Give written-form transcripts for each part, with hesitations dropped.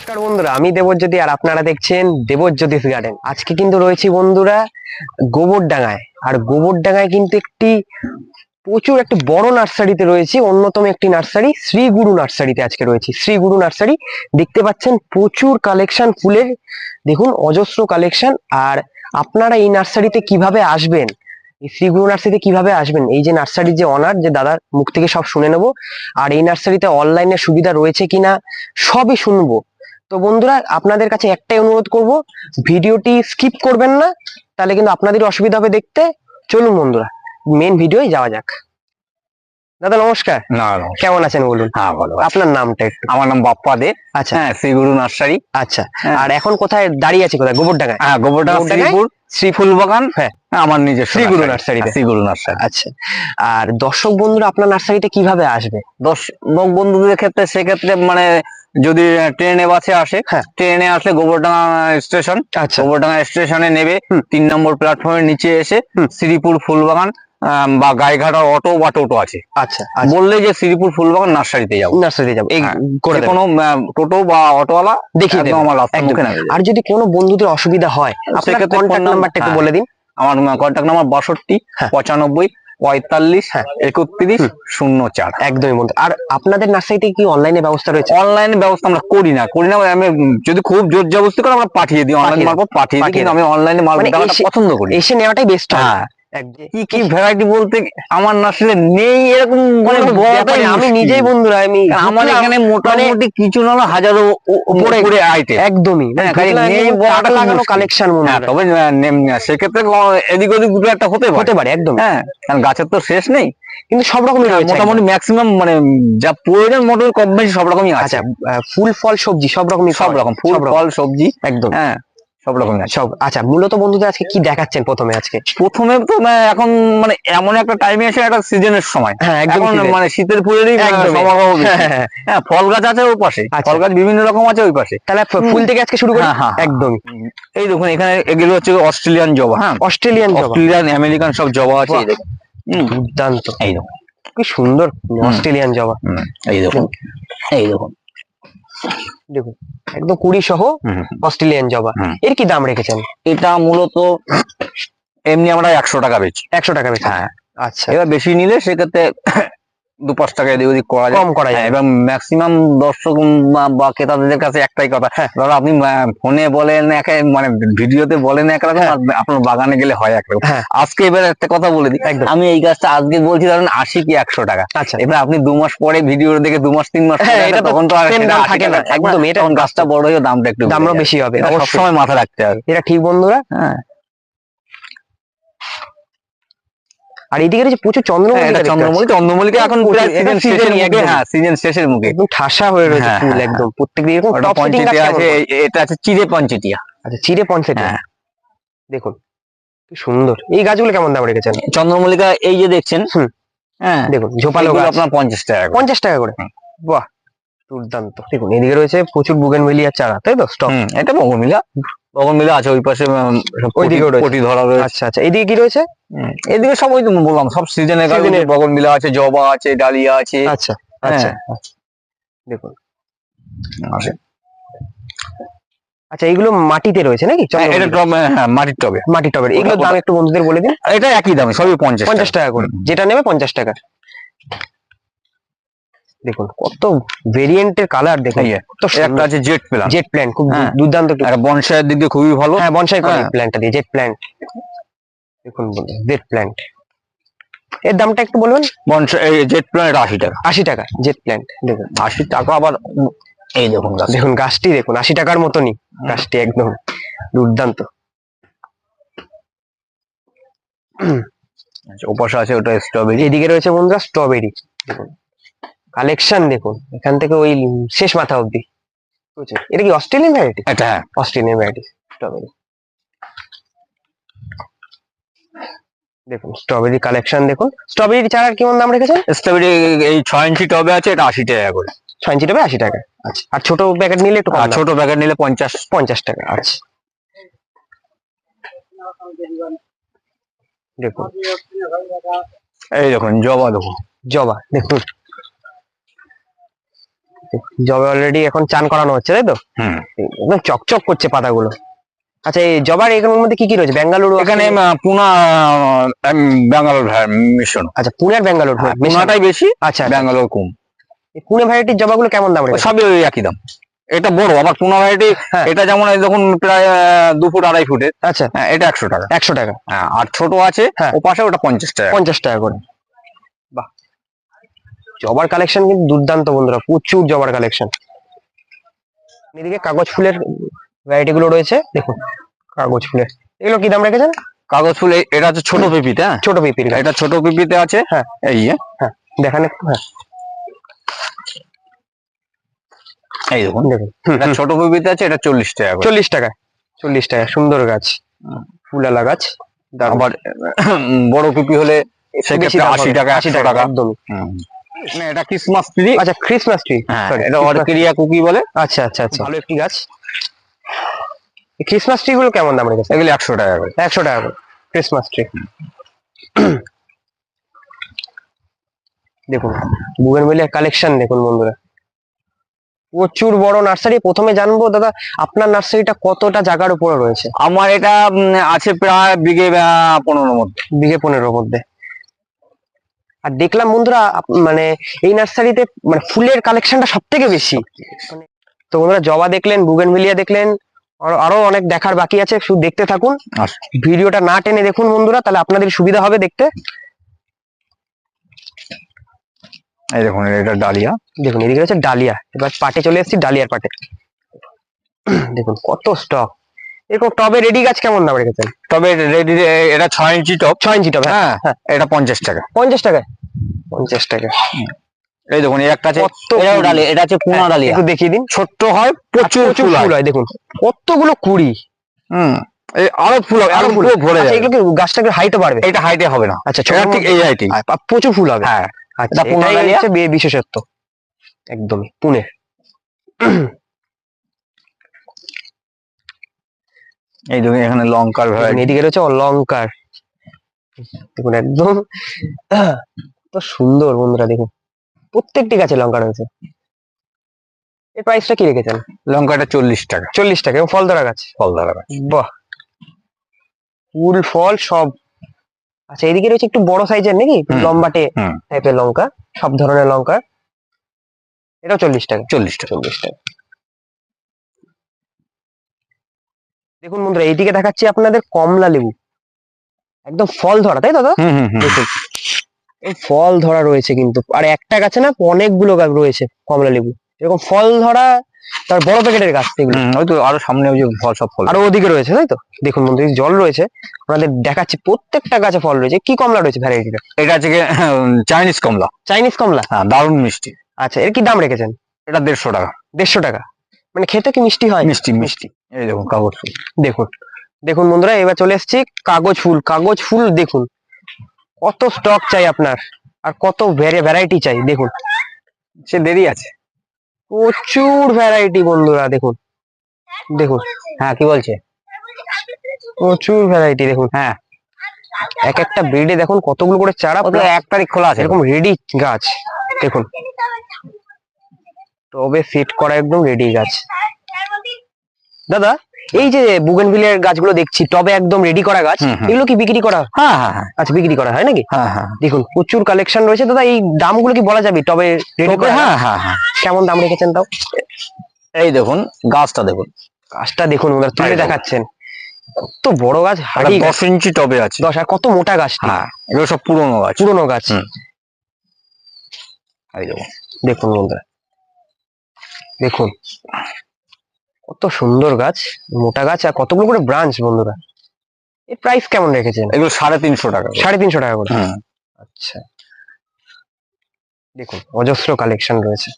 নমস্কার বন্ধুরা, আমি দেবজ্যোতি আর আপনারা দেখছেন দেবজ্যোতিষ গার্ডেন। আজকে কিন্তু রয়েছি বন্ধুরা গোবরডাঙ্গায়। আর গোবরডাঙ্গায় কিন্তু প্রচুর একটি বড় নার্সারিতে রয়েছে, অন্যতম একটি নার্সারি শ্রী গুরু নার্সারিতে আজকে রয়েছে। শ্রী গুরু নার্সারি দেখতে পাচ্ছেন, প্রচুর কালেকশন ফুলের, দেখুন অজস্র কালেকশন। আর আপনারা এই নার্সারিতে কিভাবে আসবেন, এই শ্রী গুরু নার্সারিতে কিভাবে আসবেন, এই যে নার্সারির যে অনার, যে দাদার মুখ থেকে সব শুনে নেব। আর এই নার্সারিতে অনলাইনের সুবিধা রয়েছে কিনা সবই শুনবো। তো বন্ধুরা, আপনাদের কাছে একটাই অনুরোধ করব, ভিডিওটি স্কিপ করবেন না, তাহলে কিন্তু আপনাদের অসুবিধা হবে দেখতে। চলুন বন্ধুরা, মেন ভিডিওয় যাওয়া যাক। দাদা নমস্কার। না কেমন আছেন বলুন? হ্যাঁ ভালো আছি। আপনার নামটা একটু? আমার নাম বাপ্পা দে। আচ্ছা, হ্যাঁ, শ্রীগুরু নার্সারি। আচ্ছা। হ্যাঁ। আর এখন কোথায় দাঁড়িয়ে আছি? কোথায়? গোবরডাঙ্গায়। হ্যাঁ, গোবরডাঙ্গা শ্রীপুর শ্রী ফুল বাগান। হ্যাঁ, আমার নিজের শ্রীগুরু নার্সারিতে। শ্রীগুরু নার্সারি। আচ্ছা। আর দর্শক বন্ধুরা আপনার নার্সারিতে কিভাবে আসবে? দর্শক বন্ধুদের ক্ষেত্রে সেক্ষেত্রে মানে যদি ট্রেনে বাসে আসে, হ্যাঁ। ট্রেনে আসলে গোবরডাঙ্গা স্টেশন, আচ্ছা, গোবরডাঙ্গা স্টেশনে নেবে, 3 নম্বর প্ল্যাটফর্মের নিচে এসে শ্রীপুর ফুলবাগান বা গাইঘাটা অটো বা টোটো আছে। আচ্ছা। বললে যে শ্রীপুর ফুলবাগান নার্সারিতে যাবো, নার্সারিতে যাবো, এই করে দেবেন। কোনো টোটো বা অটোওয়ালা দেখিয়ে দেবেন আমার রাস্তার মুখে নামিয়ে দেবে। আর যদি কোনো বন্ধুদের অসুবিধা হয়, আপনার সেক্ষেত্রে কন্ট্যাক্ট নাম্বারটা একটু বলে দিন। আমার কন্ট্যাক্ট নাম্বার 62 95 45 31 04। একদমই বন্ধু। আর আপনাদের নার্সারিতে কি অনলাইনে ব্যবস্থা রয়েছে? অনলাইনে ব্যবস্থা আমরা করি না। আমি যদি খুব জোর জবরদস্তি করে আমরা পাঠিয়ে দিই, অনলাইন মারফত পাঠিয়ে দিই, কিন্তু আমি অনলাইনে মাল পছন্দ করি। এসে নেওয়াটাই বেস্ট। হ্যাঁ, কি কি ভ্যারাইটি বলতে আমার নার্সারিতে নেই এরকম মানে আমি নিজেই বন্ধুরা, আমার এখানে মোটামুটি কিছু না হলো হাজারো উপরে আইটেম। একদমই নেই লাগানো কালেকশন। তবে সেক্ষেত্রে এদিক ওদিক দুটো একটা হতে পারে একদম। হ্যাঁ, কারণ গাছের তো শেষ নেই, কিন্তু সব রকমই মোটামুটি ম্যাক্সিমাম মানে যা প্রয়োজন মোটামুটি কম বেশি সব রকমই আছে। ফুল ফল সবজি সব রকমই, সব রকম ফুল ফল সবজি একদম। হ্যাঁ, সব রকমই আছে সব। আচ্ছা, মূলত বন্ধুদের আজকে কি দেখাচ্ছেন? প্রথমে তো এখন মানে এমন একটা টাইমে এসে একটা সিজনের সময়, এখন মানে শীতের ফুলেরই সমারোহ বেশি। হ্যাঁ, ফল গাছ আছে ওই পাশে, ফল গাছ বিভিন্ন রকম আছে ওই পাশে। তাহলে ফুল থেকে আজকে শুরু করি। একদম। এই দেখুন, এখানে এগুলো হচ্ছে অস্ট্রেলিয়ান জবা। হ্যাঁ, অস্ট্রেলিয়ান আমেরিকান সব জবা আছে। এই দেখুন, দুর্দান্ত। এই দেখুন কি সুন্দর অস্ট্রেলিয়ান জবা। এই দেখুন, এই দেখুন, দেখুন একদম কুড়ি সহ অস্ট্রেলিয়ান জবা। এর কি দাম রেখেছেন? এটা মূলত এমনি আমরা 100 টাকা বেচি। 100 টাকা বেচি। হ্যাঁ। আচ্ছা। এবার বেশি নিলে সেক্ষেত্রে 2-5 টাকা এদিক ওদিক করা যায়, কম করা যায়। এবং ম্যাক্সিমাম দর্শক বা ক্রেতাদের কাছে একটাই কথা, ধরো আপনি ফোনে বলেন মানে ভিডিওতে বলেন একরকম, আপনার বাগানে গেলে হয় একরকম। আজকে এবার একটা কথা বলে দিই, আমি এই গাছটা আজকে বলছি ধরেন 80 কি 100 টাকা। আচ্ছা, এবার আপনি 2 মাস পরে ভিডিও দেখে 2 মাস 3 মাস তখন তো আর থাকে না। একদম, এটা গাছটা বড় হয়ে দামটা একটু বেশি হবে, সবসময় মাথায় রাখতে হবে। এটা ঠিক বন্ধুরা। হ্যাঁ। আর এদিকে রয়েছে প্রচুর চন্দ্রমল্লিকা এখন সিজন শেষের মুখে, একদম ঠাসা হয়ে রয়েছে ফুল একদম প্রত্যেকদিন। এরকম পঞ্চেটিয়া আছে, এটা আছে চিড়ে পঞ্চেটিয়া। আচ্ছা, চিড়ে পঞ্চেটিয়া। দেখুন কি সুন্দর। এই গাছগুলো কেমন দাম রেখেছেন? চন্দ্রমল্লিকা এই যে দেখছেন, হ্যাঁ দেখুন ঝোপালো গাছ আপনার 50 টাকা, 50 টাকা করে। বাহ, দুর্দান্ত। দেখুন এদিকে রয়েছে প্রচুর বুগেনভেলিয়ার চারা, তাই তো? স্টক। এটা বগনভিলা আছে ওই পাশে, ওইদিকে পটি ধরা রয়েছে। আচ্ছা আচ্ছা, এদিকে কি রয়েছে? এদিকে সব ওই বললাম সব সিজনের গাছ, বগনভিলা আছে, জবা আছে, ডালিয়া আছে। আচ্ছা আচ্ছা, দেখুন। আচ্ছা, এইগুলো মাটিতে রয়েছে নাকি? এটা মাটির টবে। মাটির টবের। এগুলোর দাম একটু বন্ধুদের বলে দিন। এটা একই দামে, সবই 50 টাকা করে। যেটা নেবে 50 টাকা। দেখুন কত ভেরিয়েন্টের কালার, দেখুন একটা আছে জেট প্ল্যান্ট, খুব দুর্দান্ত। বনসাইয়ের দিক দিয়ে খুবই ভালো। হ্যাঁ, বনসাই করে প্ল্যান্টটা দিয়ে, জেট প্ল্যান্ট। দেখুন জেট প্ল্যান্ট, এর দামটা একটু বলবেন। জেট প্ল্যান্ট 80 টাকা। 80 টাকা জেট প্ল্যান্ট। দেখুন 80 টাকা। আবার এই দেখুন গাছটি, দেখুন 80 টাকার মতনই গাছটি, একদম দুর্দান্ত। ওপাশে আছে ওটা স্ট্রবেরি। এদিকে রয়েছে বন্ধুরা স্ট্রবেরি। দেখুন কালেকশন, দেখুন এখান থেকে ওই শেষ মাথা অব্দি। এটা কি অস্ট্রেলিয়ান ভ্যারাইটি? এটা অস্ট্রেলিয়ান ভ্যারাইটি স্ট্রবেরি। দেখুন স্ট্রবেরি কালেকশন, দেখুন স্ট্রবেরি চারার কেমন দাম রেখেছেন? স্ট্রবেরি এই 6 ইঞ্চি টবে আছে, এটা 80 টাকা করে। 6 ইঞ্চি টবে 80 টাকা। আচ্ছা, আর ছোট প্যাকেট নিলে একটু কম? ছোট প্যাকেট নিলে 50 টাকা। আচ্ছা, দেখুন এই দেখুন জবা, দেখুন জবা, দেখুন জবা অলরেডি এখন চান করানো হচ্ছে তাই তো? হুম। একদম চকচক করছে পাতাগুলো। আচ্ছা, এই জবার এর মধ্যে কি কি রয়েছে? ব্যাঙ্গালুরু এখানে পুনা ব্যাঙ্গালোর মিশন। আচ্ছা, পুনে আর ব্যাঙ্গালুরু পুনাটাই বেশি, আচ্ছা, ব্যাঙ্গালোর কম। এই পুনে ভ্যারাইটির জবাগুলো কেমন দাম রেখেছে? সবই ওই একই দাম। এটা বড়, আবার পুনা ভ্যারাইটি এটা যেমন এই দেখুন প্রায় 2 ফুট 2.5 ফুটের। আচ্ছা, এটা 100 টাকা। 100 টাকা। আর ছোট আছে ও পাশে, ওটা 50 টাকা। 50 টাকা করে। বাহ, জবার কালেকশন কিন্তু দুর্দান্ত বন্ধুরা, প্রচুর জবার কালেকশন। এদিকে কাগজ ফুলের ভ্যারাইটি গুলো রয়েছে, দেখুন কাগজ ফুলের এগুলো কি দাম রেখেছেন? কাগজ ফুল এটা হচ্ছে ছোট পিপিতে। ছোট পিপির এটা ছোট পিপিতে আছে। হ্যাঁ, এই দেখান একটু। হ্যাঁ, এই দেখুন, এটা ছোট পিপিতে আছে, এটা 40 টাকা। 40 টাকা। 40 টাকা, সুন্দর গাছ, ফুলালা গাছ। আবার বড় পিপি হলে সেক্ষেত্রে 80 টাকা, 100 টাকা একদমই। না, এটা ক্রিসমাস ট্রি। আচ্ছা, ক্রিসমাস ট্রি। এটা অর্কিডিয়া কুকি বলে। আচ্ছা আচ্ছা আচ্ছা, ভালো একটি গাছ। এই ক্রিসমাস ট্রি গুলো কেমন দাম রেখেছে? এগুলো 100 টাকা করে। 100 টাকা করে ক্রিসমাস ট্রি। দেখুন বুগেনভিলিয়া কালেকশন দেখুন বন্ধুরা, প্রচুর বড় নার্সারি। প্রথমে জানবো দাদা, আপনার নার্সারিটা কতটা জায়গার উপরে রয়েছে? আমার এটা আছে প্রায় বিঘে 15 মধ্যে। বিঘে 15 মধ্যে। আর দেখলাম বন্ধুরা মানে এই নার্সারিতে মানে ফুলের কালেকশনটা সব থেকে বেশি। তো বন্ধুরা, জবা দেখলেন, বুগেনভিলিয়া দেখলেন, আরো অনেক দেখার বাকি আছে, শুধু দেখতে থাকুন। ভিডিওটা না টেনে দেখুন বন্ধুরা, তাহলে আপনাদের সুবিধা হবে দেখতে। এই দেখুন, এটা ডালিয়া। দেখুন এদিকে হচ্ছে ডালিয়া। এবার পাটে চলে এসেছি, ডালিয়ার পাটে। দেখুন কত স্টক। এরকম টবে রেডি গাছ কেমন দাম রেখেছেন? তবে রেডি এটা 6 ইঞ্চি টব। 6 ইঞ্চি টব। হ্যাঁ, এটা 50 টাকা। 50 টাকায়। 50 টাকা। এই দেখুন, এই একটা আছে, এটাও ডালিয়া, এটা আছে পুনা ডালিয়া। একটু দেখিয়ে দিন। ছোট্ট হয়, প্রচুর ফুল হয়। দেখুন কতগুলো কুড়ি। এই আরো ফুল হবে, আরো ফুল ভরে যাবে। এগুলো কি গাছটাকে হাইটও বাড়বে? এটা হাইটে হবে না। আচ্ছা, ছোট ঠিক এই হাইটে প্রচুর ফুল হবে। হ্যাঁ, আচ্ছা, এটাই হচ্ছে বিশেষত্ব একদমই পুনে। এই দেখুন, এখানে লঙ্কার ভ্যারাইটি। এদিকে রয়েছে অলঙ্কার। দেখুন একদম তো সুন্দর বন্ধুরা, দেখুন প্রত্যেকটি গাছে লঙ্কা রয়েছে। এর প্রাইসটা কি রেখেছেন? লঙ্কাটা 40 টাকা। 40 টাকা। এবং ফল ধরা গাছ? ফল ধরা গাছ। বাহ, ফুল ফল সব। আচ্ছা, এদিকে রয়েছে একটু বড় সাইজের নাকি, লম্বাটে টাইপের লঙ্কা, সব ধরনের লঙ্কা। এটাও 40 টাকা। 40 টাকা। 40 টাকা। দেখুন বন্ধুরা, এইদিকে দেখাচ্ছি আপনাদের কমলা লেবু, একদম ফল ধরা, তাই দাদা? দেখুন এই ফল ধরা রয়েছে কিন্তু, আর একটা গাছে না অনেকগুলো গাছ রয়েছে কমলা লেবু, এরকম ফল ধরা। তার বড় প্যাকেটের গাছ এগুলো। হয়তো আরো সামনে ওই যে ফল, সব ফল আরো ওদিকে রয়েছে, তাই তো? দেখুন বন্ধু, জল রয়েছে, আপনাদের দেখাচ্ছি প্রত্যেকটা গাছে ফল রয়েছে। কি কমলা রয়েছে ভ্যারাইটিটা? এটা আছে চাইনিজ কমলা। চাইনিজ কমলা। হ্যাঁ, দারুণ মিষ্টি। আচ্ছা, এর কি দাম রেখেছেন? এটা 150 টাকা। 150 টাকা। মানে খেতে কি মিষ্টি হয়? মিষ্টি মিষ্টি। এই দেখুন কাগজ ফুল। দেখুন দেখুন বন্ধুরা, এবার চলে এসেছি কাগজ ফুল। কাগজ ফুল দেখুন কত স্টক চাই আপনার, আর কত ভ্যারাইটি চাই। দেখুন সে দেরি আছে, প্রচুর ভ্যারাইটি বন্ধুরা। দেখুন দেখুন। হ্যাঁ, কি বলছে? প্রচুর ভ্যারাইটি দেখুন। হ্যাঁ, এক একটা ব্রিডে দেখুন কতগুলো করে চারা। 1 তারিখ খোলা আছে, এরকম রেডি গাছ। দেখুন টবে সেট করা একদম রেডি গাছ। দাদা, এই যে বুগেনভিলিয়ার গাছগুলো দেখছি টবে একদম রেডি করা গাছ, এগুলো কি বিক্রি করা? হ্যাঁ হ্যাঁ হ্যাঁ। আচ্ছা, বিক্রি করা হয় নাকি? হ্যাঁ হ্যাঁ। দেখুন প্রচুর কালেকশন রয়েছে দাদা। এই দামগুলো কি বলা যাবে টবে রেডি করা? হ্যাঁ হ্যাঁ হ্যাঁ। কেমন দাম রেখেছেন তাও? এই দেখুন গাছটা, দেখুন গাছটা দেখুন, ওরা তুলে দেখাচ্ছেন কত বড় গাছ। হাড়ি 10 ইঞ্চি টবে আছে। 10। আর কত মোটা গাছ। হ্যাঁ, এগুলো সব পুরনো গাছ। পুরনো গাছ। এই দেখুন, দেখুন বন্ধুরা, দেখুন কত সুন্দর গাছ, মোটা গাছ, আর কতগুলো করে ব্রাঞ্চ বন্ধুরা। এর প্রাইস কেমন রেখেছেন? এগুলো 350 টাকা। 350 টাকা করে। আচ্ছা, দেখুন অজস্র কালেকশন রয়েছে।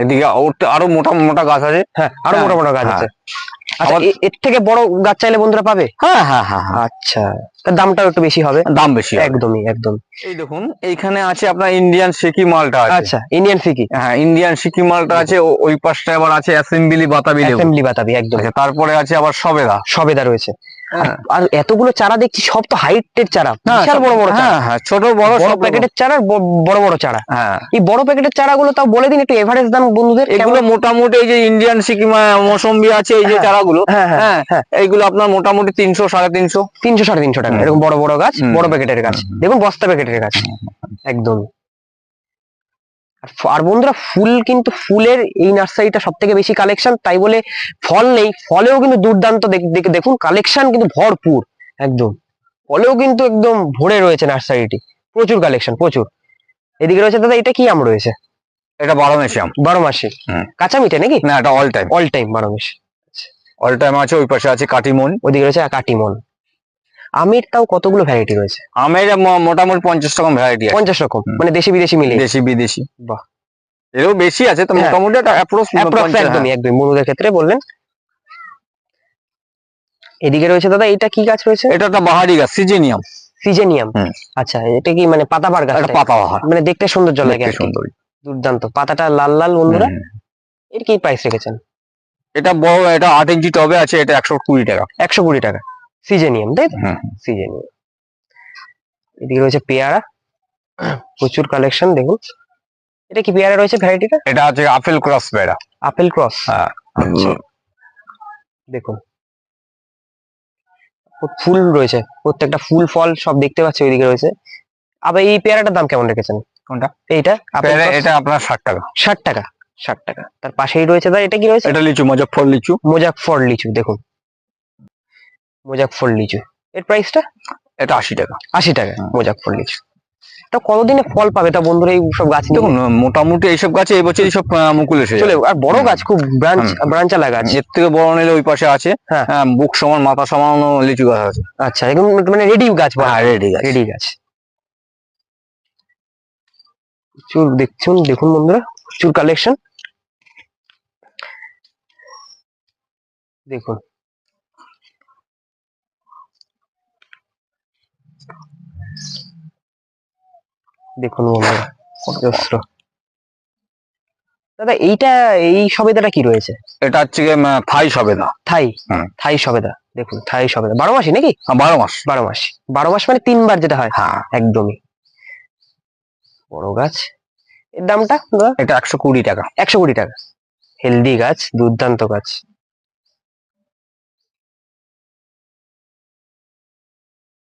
এদিকে আরো মোটা মোটা গাছ আছে। হ্যাঁ, আরো মোটা মোটা গাছ আছে। আচ্ছা, এর থেকে বড় গাছ চাইলে বন্ধুরা পাবে? হ্যাঁ হ্যাঁ হ্যাঁ। আচ্ছা, তার দামটাও একটু বেশি হবে। দাম বেশি, একদমই একদম। এই দেখুন, এইখানে আছে আপনার ইন্ডিয়ান সিকি মালটা আছে। আচ্ছা, ইন্ডিয়ান সিকি। হ্যাঁ, ইন্ডিয়ান সিকি মালটা আছে। ওই পাশটা আবার আছে অ্যাসেম্বলি বাতাবি লেবু। অ্যাসেম্বলি বাতাবি একদম। তারপরে আছে আবার সবেদা। সবেদা রয়েছে। হ্যাঁ। আর এতগুলো চারা দেখছি সব তো হাইটের চারা, হ্যাঁ, বিশাল বড় বড় চারা। হ্যাঁ হ্যাঁ, ছোট বড় বড় সব প্যাকেটের চারা আর বড় বড় চারা। হ্যাঁ, এই বড় প্যাকেটের চারাগুলো তাও বলে দিন একটু এভারেজ দাম বন্ধুদের। এগুলো মোটামুটি এই যে ইন্ডিয়ান সিকিম মৌসম্বি আছে, এই যে হ্যাঁ, চারাগুলো, হ্যাঁ হ্যাঁ হ্যাঁ হ্যাঁ, এইগুলো আপনার মোটামুটি 300 350, 300 350 টাকা এরকম বড় বড় গাছ, বড় প্যাকেটের গাছ। হুম। দেখুন বস্তা প্যাকেটের গাছ একদম। আর বন্ধুরা ফুল কিন্তু ফুলের এই নার্সারিটা সব থেকে বেশি কালেকশন, তাই বলে ফল নেই, ফলেও কিন্তু দুর্দান্ত। দেখুন কালেকশন কিন্তু ভরপুর একদম, ফলেও কিন্তু একদম ভরে রয়েছে নার্সারিটি, প্রচুর কালেকশন প্রচুর। এদিকে রয়েছে দাদা, এটা কি আম রয়েছে? এটা 12 মাসি আম। 12 মাসি হুম। কাঁচা মিঠে নাকি? না, এটা অল টাইম। অল টাইম 12 মাসি। অল টাইম আছে। ওই পাশে আছে কাটিমন, ওদিকে রয়েছে কাটিমন। আমের তাও কতগুলো ভ্যারাইটি রয়েছে? আমের মোটামুটি 50 রকম ভ্যারাইটি আছে। 50 রকম, হুম। মানে দেশি বিদেশি মিলে? দেশি বিদেশি, বাহ, এরও বেশি আছে তো, হ্যাঁ। মোটামুটি একটা Approx একদমই একদমই বন্ধুদের ক্ষেত্রে বললেন। এদিকে রয়েছে দাদা, এটা কি গাছ রয়েছে? এটা একটা বাহারি গাছ, সিজেনিয়াম। সিজেনিয়াম। হুম। আচ্ছা, এটা কি মানে পাতাবাহার গাছ? একটা পাতাবাহার, মানে দেখতে সৌন্দর্য লাগে দেখতে আর কি। সুন্দর। দুর্দান্ত, পাতাটা লাল লাল বন্ধুরা। হুম। এর কি প্রাইস রেখেছেন? এটা বড়, এটা 8 ইঞ্চি টবে আছে, এটা 120 টাকা। 120 টাকা সিজেনিয়াম, তাই তো? হুম। সিজেনিয়াম। এদিকে রয়েছে পেয়ারা, প্রচুর কালেকশন দেখুন। এটা কি পেয়ারা রয়েছে ভ্যারাইটিটা? এটা আছে আপেল ক্রস পেয়ারা। Apple cross. হ্যাঁ। দেখুন ফুল রয়েছে, প্রত্যেকটা ফুল ফল সব দেখতে পাচ্ছি ওইদিকে রয়েছে। আবার এই পেয়ারাটার দাম কেমন রেখেছেন? কোনটা? এইটা আপেল পেয়ারা ক্রস? এটা আপনার 60 টাকা। 60 টাকা, 60 টাকা। তার পাশেই রয়েছে দা, এটা কি রয়েছে? এটা লিচু, মুজফ্ফর লিচু। মুজাফফর লিচু। দেখুন মুজাফফর লিচু, এর প্রাইসটা? এটা 80 টাকা। 80 টাকা মুজাফফর লিচু। এটা কতদিনে ফল পাবে তা বন্ধুরা এই সব গাছ নিয়ে? দেখুন মোটামুটি এইসব গাছে এই বছরই সব মুকুল এসে চলে, যাবে। আর বড় গাছ খুব ব্রাঞ্চালা গাছ। এর থেকে বড় নিলে ওই পাশে আছে, হ্যাঁ। হ্যাঁ, বুক সমান মাথা সমান লিচু গাছ আছে। আচ্ছা, এরকম মানে রেডি গাছ? হ্যাঁ, রেডি গাছ। রেডি গাছ। প্রচুর দেখুন, দেখুন বন্ধুরা প্রচুর কালেকশন দেখুন। দেখুন বন্ধুরা অজস্র। দাদা এইটা, এই সবেদাটা কি রয়েছে? এটা হচ্ছে গিয়ে, থাই সবেদা। থাই? হুম। থাই সবেদা। দেখুন থাই সবেদা 12 মাসি নাকি? 12 মাস। 12 মাস। 12 মাস মানে 3 বার যেটা হয়। হ্যাঁ। একদমই বড় গাছ। এর দামটা দাদা? এটা 120 টাকা। 120 টাকা। হেলদি গাছ, দুর্দান্ত গাছ।